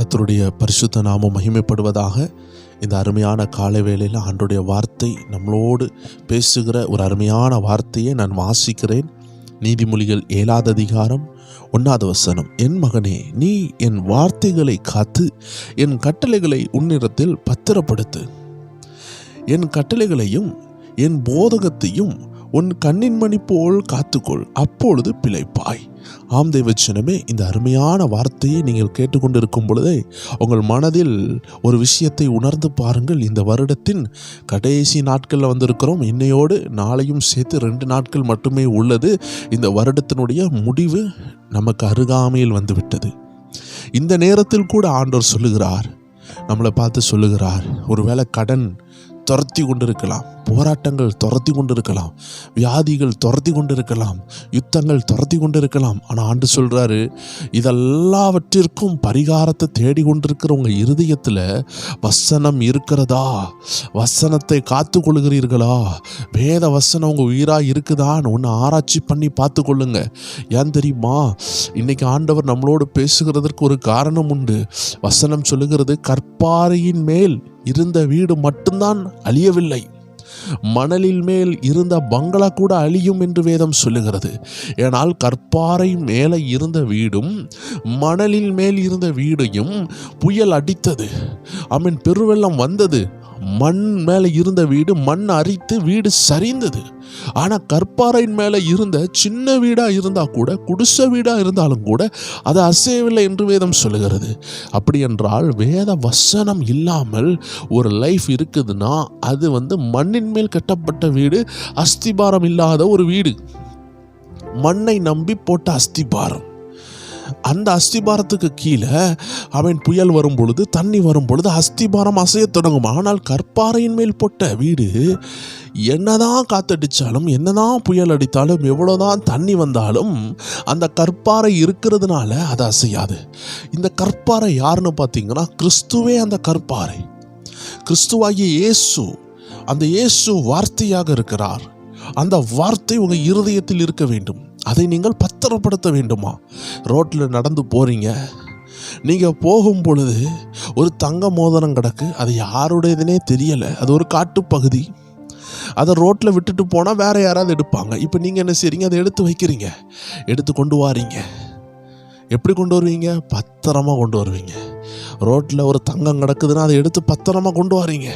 கர்த்தருடைய பரிசுத்த நாமம் மகிமைப்படுவதாக. இந்த அருமையான காலை வேளையில் ஆண்டவருடைய வார்த்தை நம்மளோடு பேசுகிற ஒரு அருமையான வார்த்தையை நான் வாசிக்கிறேன். நீதிமொழிகள் 7வது அதிகாரம் 1வது வசனம். என் மகனே, நீ என் வார்த்தைகளை காத்து என் கட்டளைகளை உன்னிடத்தில் பத்திரப்படுத்து. என் கட்டளைகளையும் என் போதகத்தையும் உன் கண்ணின் மணி போல் காத்துக்கொள், அப்பொழுது பிழைப்பாய். ஆம் தேவச்சனமே, இந்த அருமையான வார்த்தையை நீங்கள் கேட்டுக்கொண்டிருக்கும் பொழுதே உங்கள் மனதில் ஒரு விஷயத்தை உணர்ந்து பாருங்கள். இந்த வருடத்தின் கடைசி நாட்களில் வந்திருக்கிறோம். இன்னையோடு நாளையும் சேர்த்து 2 நாட்கள் மட்டுமே உள்ளது. இந்த வருடத்தினுடைய முடிவு நமக்கு அருகாமையில் வந்துவிட்டது. இந்த நேரத்தில் கூட ஆண்டவர் சொல்லுகிறார், நம்மளை பார்த்து சொல்லுகிறார், ஒருவேளை கடன் துரத்தி கொண்டிருக்கலாம், போராட்டங்கள் துரத்தி கொண்டிருக்கலாம், வியாதிகள் துரத்தி கொண்டிருக்கலாம், யுத்தங்கள் துரத்தி கொண்டிருக்கலாம். ஆனால் ஆண்டு சொல்கிறாரு, இதெல்லாவற்றிற்கும் பரிகாரத்தை தேடி கொண்டிருக்கிற உங்கள் இருதயத்தில் வசனம் இருக்கிறதா? வசனத்தை காத்து கொள்கிறீர்களா? வேத வசனம் உங்கள் உயிராக இருக்குதான்னு ஒன்று ஆராய்ச்சி பண்ணி பார்த்து கொள்ளுங்க. ஏன் தெரியுமா? இன்னைக்கு ஆண்டவர் நம்மளோடு பேசுகிறதற்கு ஒரு காரணம் உண்டு. வசனம் சொல்லுகிறது, கற்பாறையின் மேல் இருந்த வீடு மட்டும்தான் அழியவில்லை, மணலில் மேல் இருந்த பங்களா கூட அழியும் என்று வேதம் சொல்லுகிறது. ஏனால் கற்பாறை மேலே இருந்த வீடும் மணலில் மேல் இருந்த வீடையும் புயல் அடித்தது. பெருவெள்ளம் வந்தது. மண் மேலே இருந்த வீடு மண் அரித்து வீடு சரிந்தது. ஆனால் கற்பாறையின் மேலே இருந்த சின்ன வீடாக இருந்தால் கூட, குடிசை வீடாக இருந்தாலும் கூட அது அசையவில்லை என்று வேதம் சொல்லுகிறது. அப்படி என்றால் வேத வசனம் இல்லாமல் ஒரு லைஃப் இருக்குதுன்னா அது மண்ணின் மேல் கட்டப்பட்ட வீடு, அஸ்திபாரம் இல்லாத ஒரு வீடு, மண்ணை நம்பி போட்ட அஸ்திபாரம். அந்த அஸ்திபாரத்துக்கு கீழே புயல் வரும் பொழுது, தண்ணி வரும் பொழுது அஸ்திபாரம் அசைய தொடங்கும். ஆனால் கற்பாறையின் மேல் போட்ட வீடு என்னதான் காத்தடிச்சாலும், என்னதான் புயல் அடித்தாலும், எவ்வளோதான் தண்ணி வந்தாலும் அந்த கற்பாறை இருக்கிறதுனால அது அசையாது. இந்த கற்பாறை யாருன்னு பார்த்தீங்கன்னா, கிறிஸ்துவே அந்த கற்பாறை. கிறிஸ்துவாகிய இயேசு, அந்த இயேசு வார்த்தையாக இருக்கிறார். அந்த வார்த்தை உங்கள் இருதயத்தில் இருக்க வேண்டும். அதை நீங்கள் பத்திரப்படுத்த வேண்டுமா? ரோட்டில் நடந்து போகிறீங்க, நீங்கள் போகும் பொழுது ஒரு தங்க மோதிரம் கிடக்கு, அது யாருடையதுனே தெரியலை, அது ஒரு காட்டுப்பகுதி. அதை ரோட்டில் விட்டுட்டு போனால் வேறு யாராவது எடுப்பாங்க. இப்போ நீங்கள் என்ன செய்றீங்க? அதை எடுத்து வைக்கிறீங்க, எடுத்து கொண்டு வாரீங்க. எப்படி கொண்டு வருவீங்க? பத்திரமா கொண்டு வருவீங்க. ரோட்டில் ஒரு தங்கம் கிடக்குதுன்னா அதை எடுத்து பத்திரமா கொண்டு வாரீங்க.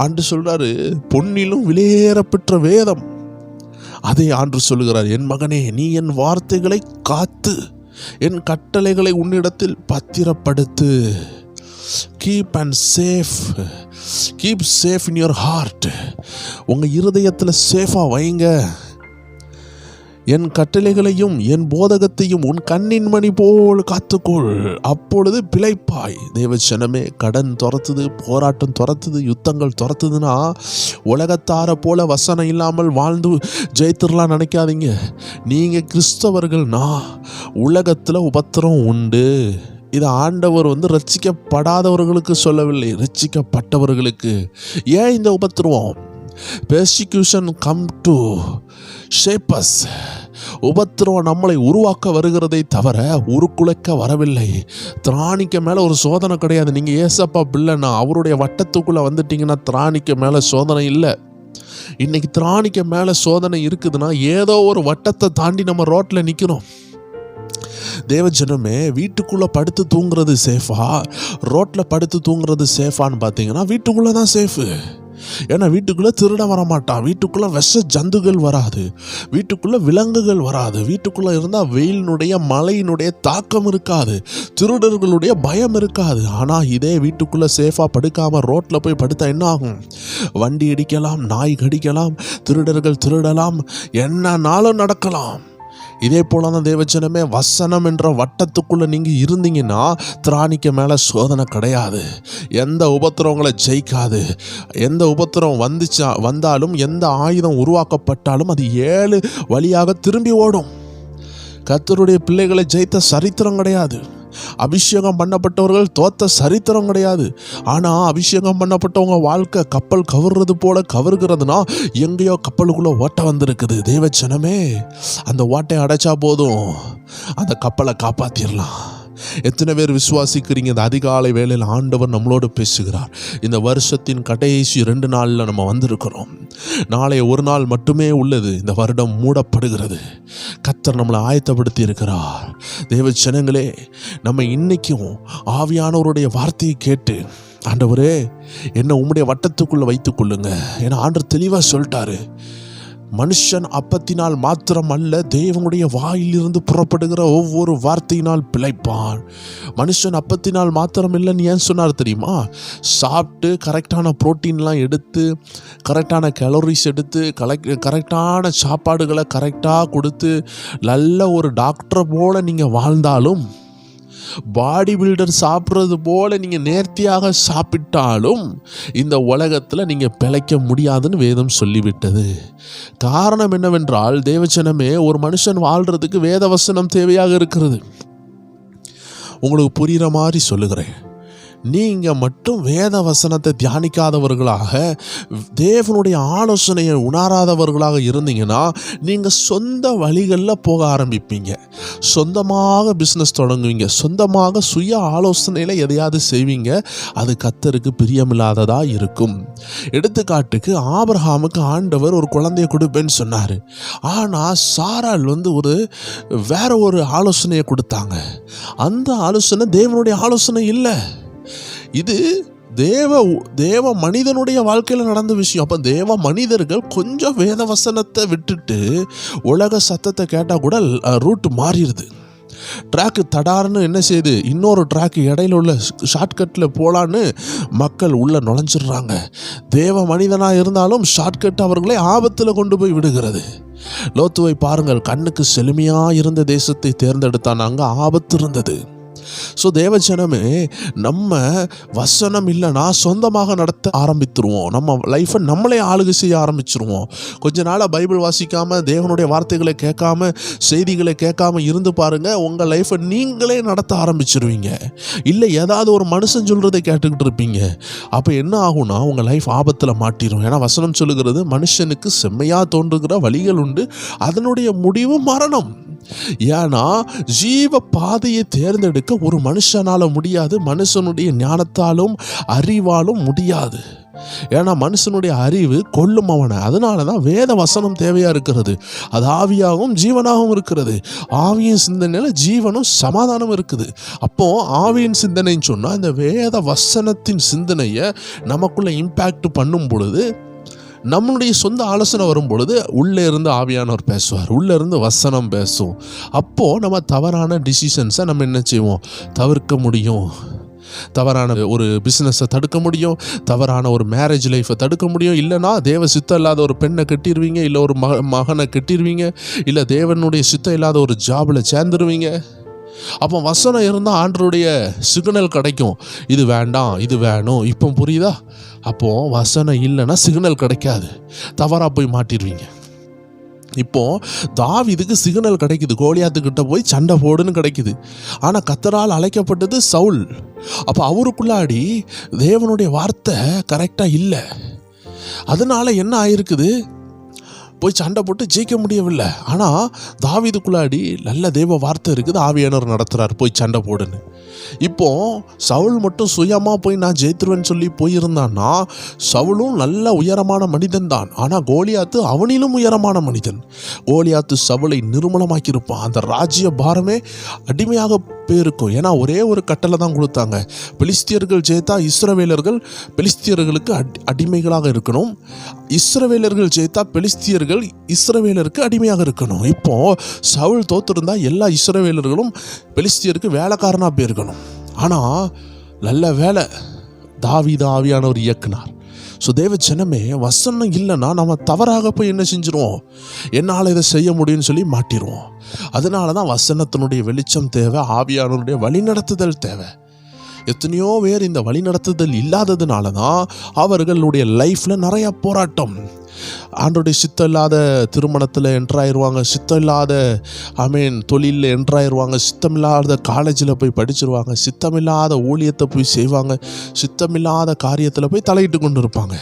ஆண்டு சொல்கிறாரு, பொன்னிலும் விலையேற பெற்ற வேதம், அதை ஆண்டு சொல்லுகிறார், என் மகனே, நீ என் வார்த்தைகளை காத்து என் கட்டளைகளை உன்னிடத்தில் பத்திரப்படுத்து. Keep safe in your heart. உங்கள் இருதயத்தில் சேஃபாக வைங்க. என் கட்டளைகளையும் என் போதகத்தையும் உன் கண்ணின் மணி போல் காத்துக்கொள், அப்பொழுது பிழைப்பாய். தேவச்சனமே, கடன் துரத்துது, போராட்டம் துரத்துது, யுத்தங்கள் துரத்துதுன்னா உலகத்தார போல வசனம் இல்லாமல் வாழ்ந்து ஜெயித்திரலாம் நினைக்காதீங்க. நீங்கள் கிறிஸ்தவர்கள்னா உலகத்தில் உபத்திரம் உண்டு. இது ஆண்டவர் ரட்சிக்கப்படாதவர்களுக்கு சொல்லவில்லை, ரட்சிக்கப்பட்டவர்களுக்கு. ஏன் இந்த உபத்திரவம்? Persecution come to shape us. உபத்திரவம் நம்மளை உருவாக்க வருகிறதை தவிர உருக்குலைக்க வரவில்லை. திராணிக்க மேலே ஒரு சோதனை கிடையாது. நீங்கள் ஏசப்பா பிள்ளைன்னா அவருடைய வட்டத்துக்குள்ளே வந்துட்டீங்கன்னா திராணிக்க மேலே சோதனை இல்லை. இன்னைக்கு திராணிக்க மேலே சோதனை இருக்குதுன்னா ஏதோ ஒரு வட்டத்தை தாண்டி நம்ம ரோட்டில் நிற்கிறோம். தேவஜனமே, வீட்டுக்குள்ளே படுத்து தூங்குறது சேஃபா, ரோட்டில் படுத்து தூங்குறது சேஃபான்னு பார்த்தீங்கன்னா வீட்டுக்குள்ளே தான் சேஃபு. ஏன்னா வீட்டுக்குள்ளே திருட வரமாட்டான், வீட்டுக்குள்ளே விஷ ஜந்துகள் வராது, வீட்டுக்குள்ளே விலங்குகள் வராது, வீட்டுக்குள்ளே இருந்தால் வெயிலினுடைய மழையினுடைய தாக்கம் இருக்காது, திருடர்களுடைய பயம் இருக்காது. ஆனால் இதே வீட்டுக்குள்ளே சேஃபாக படுக்காமல் ரோட்டில் போய் படுத்தா என்ன ஆகும்? வண்டி இடிக்கலாம், நாய் கடிக்கலாம், திருடர்கள் திருடலாம், என்னன்னாலும் நடக்கலாம். இதே போல தான் தேவச்சனமே, வசனம் என்ற வட்டத்துக்குள்ளே நீங்கள் இருந்தீங்கன்னா திராணிக்க மேலே சோதனை கிடையாது. எந்த உபத்திரவங்களை ஜெயிக்காது. எந்த உபத்திரம் வந்தாலும், எந்த ஆயுதம் உருவாக்கப்பட்டாலும் அது 7 வழியாக திரும்பி ஓடும். கர்த்தருடைய பிள்ளைகளை ஜெயித்த சரித்திரம் கிடையாது. அபிஷேகம் பண்ணப்பட்டவர்கள் தோத்த சரித்திரம் கிடையாது. ஆனால் அபிஷேகம் பண்ணப்பட்டவங்க வாழ்க்கை கப்பல் கவர்றது போல கவர்கிறதுனா எங்கேயோ கப்பலுக்குள்ளே ஓட்டை வந்திருக்குது. தேவச்சனமே, அந்த ஓட்டை அடைச்சா போதும், அந்த கப்பலை காப்பாற்றிடலாம். எத்தனை பேர் விசுவாசிக்கிறீங்க? இந்த அதிகாலை வேளையில் ஆண்டவர் நம்மளோடு பேசுகிறார். இந்த வருஷத்தின் கடைசி 2 நாளில் நம்ம வந்திருக்கிறோம். நாளை ஒரு நாள் மட்டுமே உள்ளது. இந்த வருடம் மூடப்படுகிறது. கர்த்தர் நம்மளை ஆயத்தப்படுத்தி இருக்கிறார். தேவ ஜனங்களே, நம்ம இன்னைக்கும் ஆவியானவருடைய வார்த்தையை கேட்டு, ஆண்டவரே என்னை உம்முடைய வட்டத்துக்குள்ளே வைத்துக் கொள்ளுங்க. ஏன்னா ஆண்டவர் தெளிவாக சொல்லிட்டாரு, மனுஷன் அப்பத்தினால் மாத்திரம் அல்ல, தேவனுடைய வாயிலிருந்து புறப்படுகிற ஒவ்வொரு வார்த்தையினால் பிழைப்பான். மனுஷன் அப்பத்தினால் மாத்திரம் இல்லைன்னு ஏன் சொன்னார் தெரியுமா? சாப்பிட்டு கரெக்டான புரோட்டீன்லாம் எடுத்து, கரெக்டான கேலரிஸ் எடுத்து, கரெக்டான சாப்பாடுகளை கரெக்டாக கொடுத்து, நல்ல ஒரு டாக்டரை போல நீங்கள் வாழ்ந்தாலும், பாடி பில்டர் சாப்பிட்றது போல நீங்கள் நேர்த்தியாக சாப்பிட்டாலும் இந்த உலகத்தில் நீங்கள் பிழைக்க முடியாதுன்னு வேதம் சொல்லிவிட்டது. காரணம் என்னவென்றால், தேவஜனமே, ஒரு மனுஷன் வாழ்கிறதுக்கு வேத வசனம் தேவையாக இருக்கிறது. உங்களுக்கு புரிகிற மாதிரி சொல்லுகிறேன். நீங்கள் மட்டும் வேத வசனத்தை தியானிக்காதவர்களாக, தேவனுடைய ஆலோசனையை உணராதவர்களாக இருந்தீங்கன்னா நீங்கள் சொந்த வழிகளில் போக ஆரம்பிப்பீங்க. சொந்தமாக பிஸ்னஸ் தொடங்குவீங்க. சொந்தமாக சுய ஆலோசனையில் எதையாவது செய்வீங்க. அது கர்த்தருக்கு பிரியமில்லாததாக இருக்கும். எடுத்துக்காட்டுக்கு, ஆபிரகாமுக்கு ஆண்டவர் ஒரு குழந்தையை கொடுப்பேன்னு சொன்னார். ஆனால் சாராள் வேற ஒரு ஆலோசனையை கொடுத்தாங்க. அந்த ஆலோசனை தேவனுடைய ஆலோசனை இல்லை. இது தேவ மனிதனுடைய வாழ்க்கையில் நடந்த விஷயம். அப்போ தேவ மனிதர்கள் கொஞ்சம் வேத வசனத்தை விட்டுட்டு உலக சத்தத்தை கேட்டால் கூட ரூட் மாறிடுது. ட்ராக்கு தடார்னு என்ன செய்யுது, இன்னொரு ட்ராக்கு இடையில உள்ள ஷார்ட்கட்டில் போகலான்னு மக்கள் உள்ளே நுழைஞ்சிடுறாங்க. தேவ மனிதனாக இருந்தாலும் ஷார்ட்கட் அவர்களை ஆபத்தில் கொண்டு போய் விடுகிறது. லோத்துவை பாருங்கள், கண்ணுக்கு செழுமையாக இருந்த தேசத்தை தேர்ந்தெடுத்தான். அங்கே ஆபத்து இருந்தது. ஸோ தேவஜனமே, நம்ம வசனம் இல்லைன்னா சொந்தமாக நடத்த ஆரம்பித்துருவோம். நம்ம லைஃப்பை நம்மளே ஆளுகை செய்ய ஆரம்பிச்சிருவோம். கொஞ்ச நாளாக பைபிள் வாசிக்காமல், தேவனுடைய வார்த்தைகளை கேட்காம, செய்திகளை கேட்காம இருந்து பாருங்கள், உங்கள் லைஃப்பை நீங்களே நடத்த ஆரம்பிச்சிருவீங்க. இல்லை ஏதாவது ஒரு மனுஷன் சொல்கிறதை கேட்டுக்கிட்டு இருப்பீங்க. அப்போ என்ன ஆகும்னா, உங்கள் லைஃப் ஆபத்தில் மாட்டிடும். ஏன்னா வசனம் சொல்லுகிறது, மனுஷனுக்கு செம்மையாக தோன்றுகிற வழிகள் உண்டு, அதனுடைய முடிவு மரணம். ஏன்னா ஜீவ பாதையை தேர்ந்தெடுக்க ஒரு மனுஷனால முடியாது, மனுஷனுடைய ஞானத்தாலும் அறிவாலும் முடியாது. ஏன்னா மனுஷனுடைய அறிவு கொல்லும் அவனை. அதனால தான் வேத வசனம் தேவையாக இருக்கிறது. அது ஆவியாகவும் ஜீவனாகவும் இருக்கிறது. ஆவியின் சிந்தனையில் ஜீவனும் சமாதானம் இருக்குது. அப்போ ஆவியின் சிந்தனைன்னு சொன்னால், இந்த வேத வசனத்தின் சிந்தனையை நமக்குள்ள இம்பேக்ட் பண்ணும் பொழுது, நம்மளுடைய சொந்த ஆலோசனை வரும் பொழுது உள்ளே இருந்து ஆவியானவர் பேசுவார், உள்ளே இருந்து வசனம் பேசும். அப்போது நம்ம தவறான டிசிஷன்ஸை நம்ம என்ன செய்வோம், தவிர்க்க முடியும். தவறான ஒரு பிஸ்னஸை தடுக்க முடியும், தவறான ஒரு மேரேஜ் லைஃப்பை தடுக்க முடியும். இல்லைனா தேவ சித்தம் இல்லாத ஒரு பெண்ணை கட்டிடுவீங்க, இல்லை ஒரு மகனை கட்டிடுவீங்க, இல்லை தேவனுடைய சித்தம் இல்லாத ஒரு ஜாபில் சேர்ந்துருவீங்க. அப்போ வசனம் இருந்தால் ஆண்டவருடைய சிக்னல் கிடைக்கும், இது வேண்டாம் இது வேணும். இப்போ புரியுதா? அப்போது வசனம் இல்லைன்னா சிக்னல் கிடைக்காது, தவறாக போய் மாட்டிடுவீங்க. இப்போது தாவீதுக்கு சிக்னல் கிடைக்குது, கோலியாத்துக்கிட்ட போய் சண்டை போடுன்னு கிடைக்குது. ஆனால் கர்த்தரால் அழைக்கப்பட்டது சவுல். அப்போ அவருக்குள்ளாடி தேவனுடைய வார்த்தை கரெக்டாக இல்லை. அதனால என்ன ஆயிருக்குது, போய் சண்டை போட்டு ஜெயிக்க முடியவில்லை. ஆனால் தாவீதுக்குள்ளாடி நல்ல தேவ வார்த்தை இருக்குது, ஆவியானவர் நடத்துகிறார், போய் சண்டை போடுன்னு. இப்போ சவுல் மட்டும் சுயமாக போய் நான் ஜெயித்துருவேன்னு சொல்லி போயிருந்தான்னா, சவுலும் நல்ல உயரமான மனிதன் தான். ஆனால் கோலியாத்து அவனிலும் உயரமான மனிதன். கோலியாத்து சவுலை நிர்மூலமாக்கியிருப்பான். அந்த ராஜ்ய பாரமே அடிமையாக போயிருக்கும். ஏன்னா ஒரே ஒரு கட்டளை தான் கொடுத்தாங்க, பெலிஸ்தியர்கள் ஜெயித்தா இஸ்ரவேலர்கள் பெலிஸ்தியர்களுக்கு அடிமைகளாக இருக்கணும், இஸ்ரவேலர்கள் ஜெயித்தா பெலிஸ்தியர்கள் இஸ்ரவேலருக்கு அடிமையாக இருக்கணும். இப்போ சவுல் தோத்திருந்தா எல்லா இஸ்ரவேலர்களும் பெலிஸ்தியருக்கு வேலைக்காரனாக போயிருக்கணும். ஆனால் நல்ல வேலை தாவீது ஆவியானவர் இயக்குனார். ஸோ தேவ ஜனமே, வசனம் இல்லைன்னா நம்ம தவறாக போய் என்ன செஞ்சிருவோம், என்னால் இதை செய்ய முடியும்னு சொல்லி மாட்டிடுவோம். அதனால தான் வசனத்தினுடைய வெளிச்சம் தேவை, ஆவியானவருடைய வழிநடத்துதல் தேவை. எத்தனையோ பேர் இந்த வழிநடத்துதல் இல்லாததுனால தான் அவர்களுடைய லைஃப்பில் நிறைய போராட்டம். ஆண்டோடைய சித்தம் இல்லாத திருமணத்தில் என்ட்ராயிருவாங்க, சித்தம் இல்லாத தொழிலில் என்ட்ராயிருவாங்க, சித்தமில்லாத காலேஜில் போய் படிச்சிருவாங்க, சித்தமில்லாத ஊழியத்தை போய் செய்வாங்க, சித்தமில்லாத காரியத்தில் போய் தலையிட்டு கொண்டு இருப்பாங்க.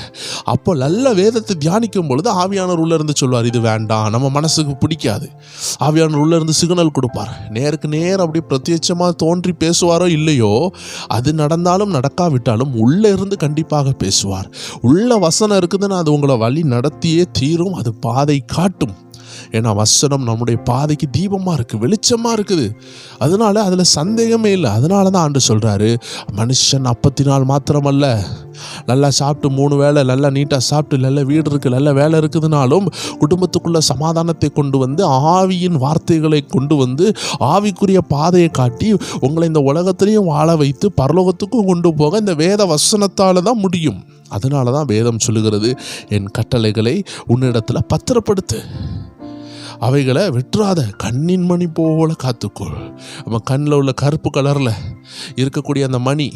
அப்போ நல்ல வேதத்தை தியானிக்கும் பொழுது ஆவியானவர் உள்ள இருந்து சொல்வார், இது வேண்டாம், நம்ம மனசுக்கு பிடிக்காது. ஆவியானவர் உள்ள இருந்து சிக்னல் கொடுப்பார். நேருக்கு நேர் அப்படி பிரத்யட்சமாக தோன்றி பேசுவாரோ இல்லையோ, அது நடந்தாலும் நடக்காவிட்டாலும் உள்ளே இருந்து கண்டிப்பாக பேசுவார். உள்ள வசனம் இருக்குதுன்னு அது உங்களை வழி நடத்தியே தீரும், அது பாதை காட்டும். ஏன்னா வசனம் நம்முடைய பாதைக்கு தீபமாக இருக்குது, வெளிச்சமாக இருக்குது. அதனால அதில் சந்தேகமே இல்லை. அதனால தான் ஆண்டு சொல்கிறாரு, மனுஷன் அப்பத்தினால் மாத்திரமல்ல, நல்லா சாப்பிட்டு 3 வேளை நல்லா நீட்டாக சாப்பிட்டு நல்ல வீடு இருக்குது, நல்ல வேலை இருக்குதுனாலும் குடும்பத்துக்குள்ள சமாதானத்தை கொண்டு வந்து ஆவியின் வார்த்தைகளை கொண்டு வந்து ஆவிக்குரிய பாதையை காட்டி உங்களை இந்த உலகத்திலையும் வாழ வைத்து பரலோகத்துக்கும் கொண்டு போக இந்த வேத வசனத்தால் தான் முடியும். அதனால தான் வேதம் சொல்லுகிறது, என் கட்டளைகளை உன்னிடத்தில் பத்திரப்படுத்து, அவைகளை விட்டுறாத, கண்ணின் மணி போல காத்துக்கொள். நம்ம கண்ணில் உள்ள கருப்பு கலரில் இருக்கக்கூடிய அந்த மணி,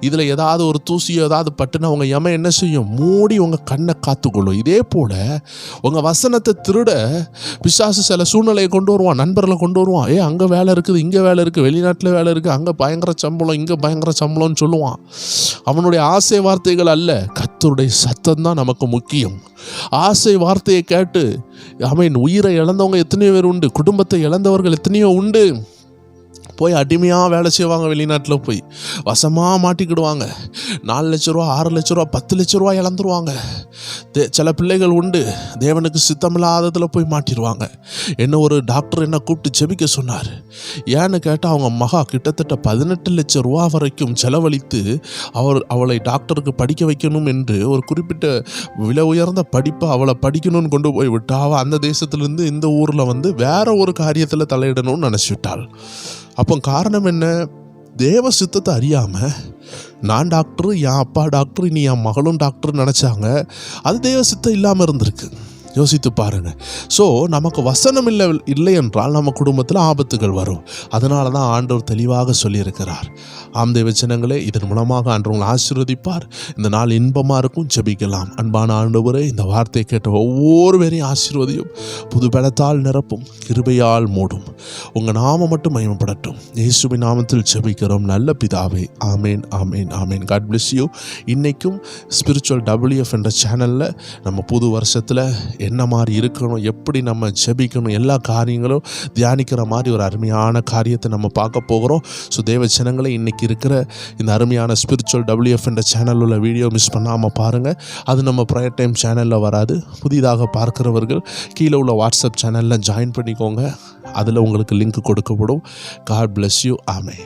இதில் ஏதாவது ஒரு தூசியோ ஏதாவது பட்டுனா உங்கள் யமன் என்ன செய்யும்? மூடி உங்கள் கண்ணை காத்துக்கொள்ளும். இதே போல் உங்கள் வசனத்தை திருட பிசாசு சில சூழ்நிலையை கொண்டு வருவான், நண்பர்களை கொண்டு வருவான். அங்கே வேலை இருக்குது, இங்கே வேலை இருக்குது, வெளிநாட்டில் வேலை இருக்குது, அங்கே பயங்கர சம்பளம், இங்கே பயங்கர சம்பளம்னு சொல்லுவான். அவனுடைய ஆசை வார்த்தைகள் அல்ல, கர்த்தருடைய சத்தம் தான் நமக்கு முக்கியம். ஆசை வார்த்தையை கேட்டு உயிரை இழந்தவங்க எத்தனையோ பேர் உண்டு, குடும்பத்தை இழந்தவர்கள் எத்தனையோ உண்டு. போய் அடிமையாக வேலை செய்வாங்க, வெளிநாட்டில் போய் வசமாக மாட்டிக்கிடுவாங்க. 4 லட்ச ரூபா, 6 லட்ச ரூபா, 10 லட்ச ரூபா இழந்துருவாங்க. சில பிள்ளைகள் உண்டு, தேவனுக்கு சித்தமில்லாததில் போய் மாட்டிடுவாங்க. என்ன ஒரு டாக்டர் என்ன கூப்பிட்டு ஜெபிக்க சொன்னார். ஏன்னு கேட்டால் அவங்க மகா கிட்டத்தட்ட 18 லட்ச ரூபா வரைக்கும் செலவழித்து அவளை டாக்டருக்கு படிக்க வைக்கணும் என்று ஒரு குறிப்பிட்ட விலை உயர்ந்த படிப்பை அவளை படிக்கணும்னு கொண்டு போய் விட்டா, அவள் அந்த தேசத்துலேருந்து இந்த ஊரில் வந்து வேற ஒரு காரியத்தில் தலையிடணும்னு நினச்சிவிட்டாள். அப்போ காரணம் என்ன? தேவ சித்தத்தை அறியாமல் நான் டாக்டரு, என் அப்பா டாக்டரு, இனி என் மகளும் டாக்டர் நினச்சாங்க. அது தேவ சித்தம் இல்லாமல் இருந்திருக்கு. யோசித்து பாருங்க. ஸோ நமக்கு வசனம் இல்லை என்றால் நம்ம குடும்பத்தில் ஆபத்துகள் வரும். அதனால தான் ஆண்டவர் தெளிவாக சொல்லியிருக்கிறார். ஆம் தேவச்சனங்களே, இதன் மூலமாக ஆண்டவங்களை ஆசீர்வதிப்பார். இந்த நாள் இன்பமாக இருக்கும். ஜெபிக்கலாம். அன்பான ஆண்டவரே, இந்த வார்த்தையை கேட்ட ஒவ்வொரு பேரையும் ஆசீர்வதியும், புது பலத்தால் நிரப்பும், கிருபையால் மூடும். உங்கள் நாமம் மட்டும் மகிமைப்படட்டும். இயேசுவின் நாமத்தில் ஜெபிக்கிறோம் நல்ல பிதாவே. ஆமேன், ஆமேன், ஆமேன். God bless you. இன்றைக்கும் ஸ்பிரிச்சுவல் WF என்ற சேனலில் நம்ம புது வருஷத்தில் என்ன மாதிரி இருக்கணும், எப்படி நம்ம ஜெபிக்கணும், எல்லா காரியங்களும் தியானிக்கிற மாதிரி ஒரு அருமையான காரியத்தை நம்ம பார்க்க போகிறோம். ஸோ தேவ ஜனங்களை இன்றைக்கி இருக்கிற இந்த அருமையான ஸ்பிரிச்சுவல் WF என்ற சேனலில் உள்ள வீடியோ மிஸ் பண்ணாமல் பாருங்கள். அது நம்ம ப்ரேயர் டைம் சேனலில் வராது. புதிதாக பார்க்கிறவர்கள் கீழே உள்ள வாட்ஸ்அப் சேனலில் ஜாயின் பண்ணிக்கோங்க. அதில் உங்களுக்கு லிங்க் கொடுக்கப்படும். God bless you. ஆமென்.